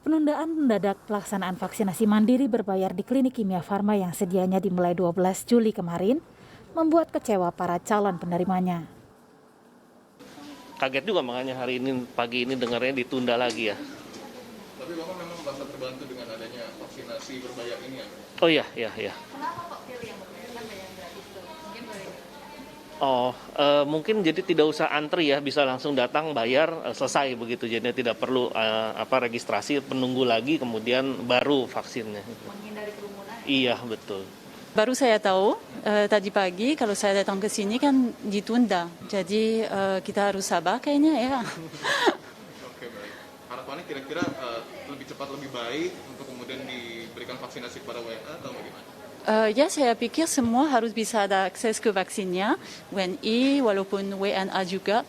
Penundaan mendadak pelaksanaan vaksinasi mandiri berbayar di klinik Kimia Farma yang sedianya dimulai 12 Juli kemarin membuat kecewa para calon penerimanya. Kaget juga makanya hari ini pagi ini dengarnya ditunda lagi ya. Tapi Bapak memang merasa terbantu dengan adanya vaksinasi berbayar ini ya? Oh iya. Kenapa kok pilih yang berbayar kan yang gratis tuh? Mungkin boleh. Mungkin jadi tidak usah antri ya, bisa langsung datang bayar selesai begitu. Jadi tidak perlu registrasi, penunggu lagi kemudian baru vaksinnya. Menghindari kerumunan. Iya betul. Baru saya tahu tadi pagi kalau saya datang ke sini kan ditunda. Jadi kita harus sabar kayaknya ya. Oke, baik. Harapannya kira-kira lebih cepat lebih baik untuk kemudian diberikan vaksinasi kepada WNA atau bagaimana? Ya saya pikir semua harus bisa ada akses ke vaksinnya, WNI walaupun WNA juga.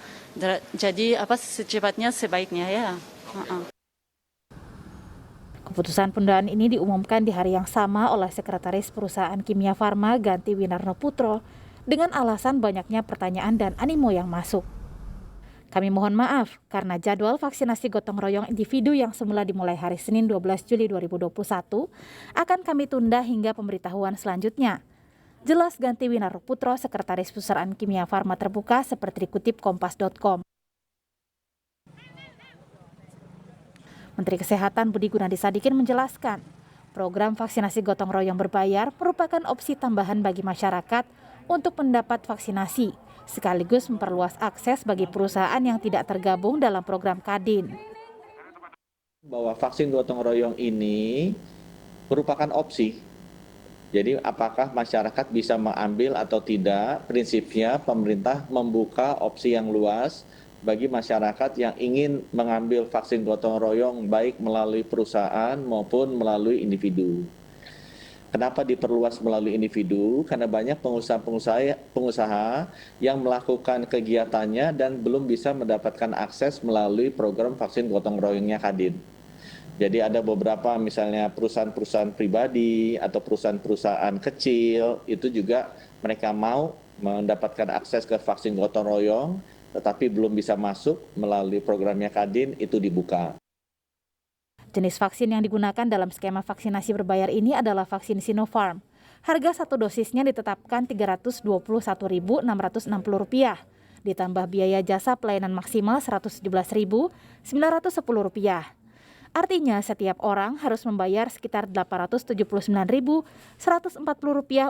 Jadi secepatnya sebaiknya ya. Keputusan penundaan ini diumumkan di hari yang sama oleh Sekretaris Perusahaan Kimia Farma Ganti Winarno Putro dengan alasan banyaknya pertanyaan dan animo yang masuk. Kami mohon maaf karena jadwal vaksinasi gotong royong individu yang semula dimulai hari Senin 12 Juli 2021 akan kami tunda hingga pemberitahuan selanjutnya. Jelas Ganti Winarno Putro, Sekretaris Perusahaan Kimia Farma Terbuka seperti dikutip kompas.com. Menteri Kesehatan Budi Gunadi Sadikin menjelaskan, program vaksinasi gotong royong berbayar merupakan opsi tambahan bagi masyarakat untuk mendapat vaksinasi, sekaligus memperluas akses bagi perusahaan yang tidak tergabung dalam program Kadin. Bahwa vaksin gotong royong ini merupakan opsi. Jadi apakah masyarakat bisa mengambil atau tidak, prinsipnya pemerintah membuka opsi yang luas bagi masyarakat yang ingin mengambil vaksin gotong royong baik melalui perusahaan maupun melalui individu. Kenapa diperluas melalui individu? Karena banyak pengusaha yang melakukan kegiatannya dan belum bisa mendapatkan akses melalui program vaksin gotong royongnya Kadin. Jadi ada beberapa misalnya perusahaan-perusahaan pribadi atau perusahaan-perusahaan kecil itu juga mereka mau mendapatkan akses ke vaksin gotong royong tetapi belum bisa masuk melalui programnya Kadin, itu dibuka. Jenis vaksin yang digunakan dalam skema vaksinasi berbayar ini adalah vaksin Sinopharm. Harga satu dosisnya ditetapkan Rp321.660, ditambah biaya jasa pelayanan maksimal Rp117.910. Artinya setiap orang harus membayar sekitar Rp879.140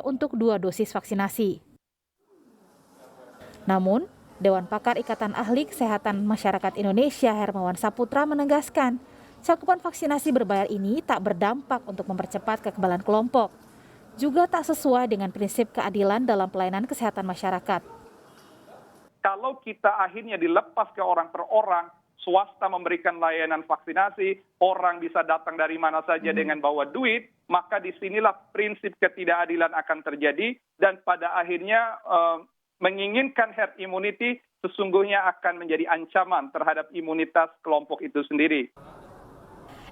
untuk 2 dosis vaksinasi. Namun, Dewan Pakar Ikatan Ahli Kesehatan Masyarakat Indonesia Hermawan Saputra menegaskan, cakupan vaksinasi berbayar ini tak berdampak untuk mempercepat kekebalan kelompok. Juga tak sesuai dengan prinsip keadilan dalam pelayanan kesehatan masyarakat. Kalau kita akhirnya dilepas ke orang per orang, swasta memberikan layanan vaksinasi, orang bisa datang dari mana saja dengan bawa duit, maka disinilah prinsip ketidakadilan akan terjadi dan pada akhirnya menginginkan herd immunity sesungguhnya akan menjadi ancaman terhadap imunitas kelompok itu sendiri.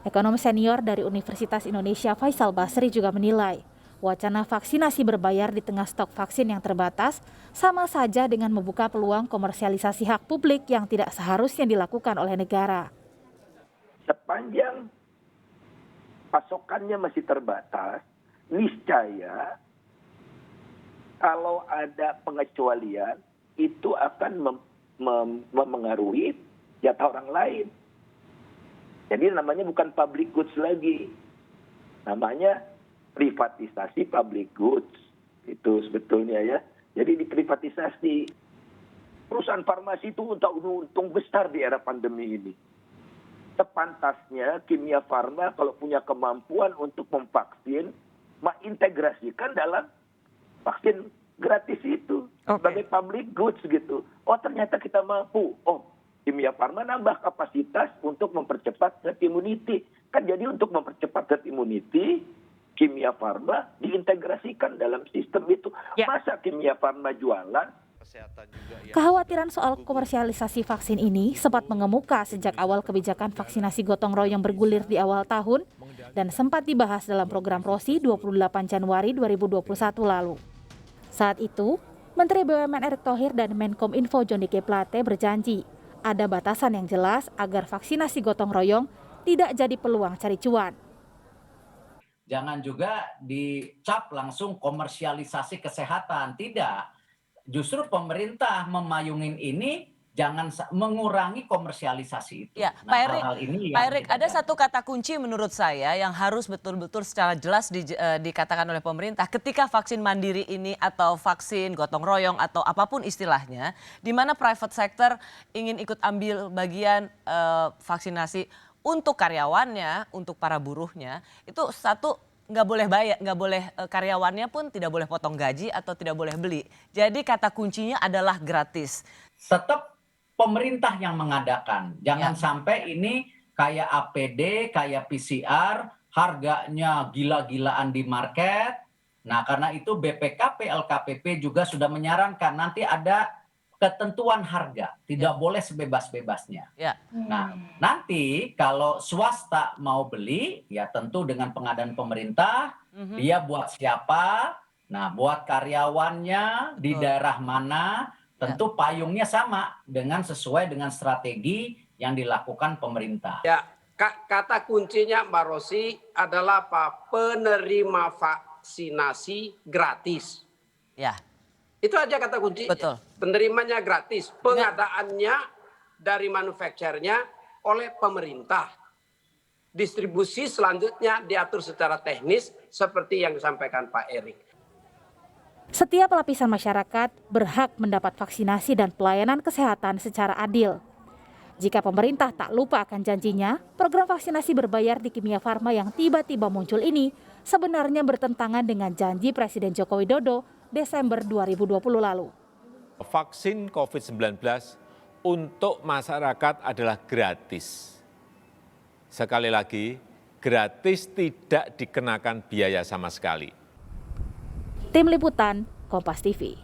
Ekonom senior dari Universitas Indonesia Faisal Basri juga menilai, wacana vaksinasi berbayar di tengah stok vaksin yang terbatas sama saja dengan membuka peluang komersialisasi hak publik yang tidak seharusnya dilakukan oleh negara. Sepanjang pasokannya masih terbatas, niscaya kalau ada pengecualian itu akan memengaruhi jatah orang lain. Jadi namanya bukan public goods lagi, namanya privatisasi public goods. Itu sebetulnya ya. Jadi diprivatisasi. Perusahaan farmasi itu untung besar di era pandemi ini. Sepantasnya Kimia Farma kalau punya kemampuan untuk memvaksin, mengintegrasikan dalam vaksin gratis itu sebagai public goods gitu. Oh ternyata kita mampu. Oh Kimia Farma nambah kapasitas untuk mempercepat herd immunity. Kan jadi untuk mempercepat herd immunity, Kimia Farma diintegrasikan dalam sistem itu. Ya. Masa Kimia Farma jualan? Kekhawatiran soal komersialisasi vaksin ini sempat mengemuka sejak awal kebijakan vaksinasi gotong royong bergulir di awal tahun dan sempat dibahas dalam program ROSI 28 Januari 2021 lalu. Saat itu, Menteri BUMN Erick Thohir dan Menkominfo Johnny G. Plate berjanji ada batasan yang jelas agar vaksinasi gotong royong tidak jadi peluang cari cuan. Jangan juga dicap langsung komersialisasi kesehatan. Tidak. Justru pemerintah memayungin ini jangan mengurangi komersialisasi itu. Ya, Nah, Pak Erik, hal-hal ini Pak yang Erik, kita ada jaga. satu kata kunci menurut saya yang harus betul-betul secara jelas dikatakan oleh pemerintah ketika vaksin mandiri ini atau vaksin gotong royong atau apapun istilahnya, di mana private sector ingin ikut ambil bagian vaksinasi untuk karyawannya, untuk para buruhnya, itu satu nggak boleh bayar, nggak boleh karyawannya pun tidak boleh potong gaji atau tidak boleh beli. Jadi kata kuncinya adalah gratis. Tetap pemerintah yang mengadakan. Jangan sampai ini kayak APD, kayak PCR, harganya gila-gilaan di market. Nah, karena itu BPKP, LKPP juga sudah menyarankan nanti ada ketentuan harga, tidak boleh sebebas-bebasnya. Ya. Nah, nanti kalau swasta mau beli, ya tentu dengan pengadaan pemerintah, dia buat siapa, nah buat karyawannya di daerah mana, tentu payungnya sama dengan sesuai dengan strategi yang dilakukan pemerintah. Ya, kata kuncinya Mbak Rosi adalah apa? Penerima vaksinasi gratis. Ya. Itu aja kata kunci. Betul. Penerimanya gratis, pengadaannya dari manufakturnya oleh pemerintah. Distribusi selanjutnya diatur secara teknis seperti yang disampaikan Pak Erik. Setiap lapisan masyarakat berhak mendapat vaksinasi dan pelayanan kesehatan secara adil. Jika pemerintah tak lupa akan janjinya, program vaksinasi berbayar di Kimia Farma yang tiba-tiba muncul ini sebenarnya bertentangan dengan janji Presiden Joko Widodo Desember 2020 lalu. Vaksin COVID-19 untuk masyarakat adalah gratis. Sekali lagi, gratis, tidak dikenakan biaya sama sekali. Tim Liputan, Kompas TV.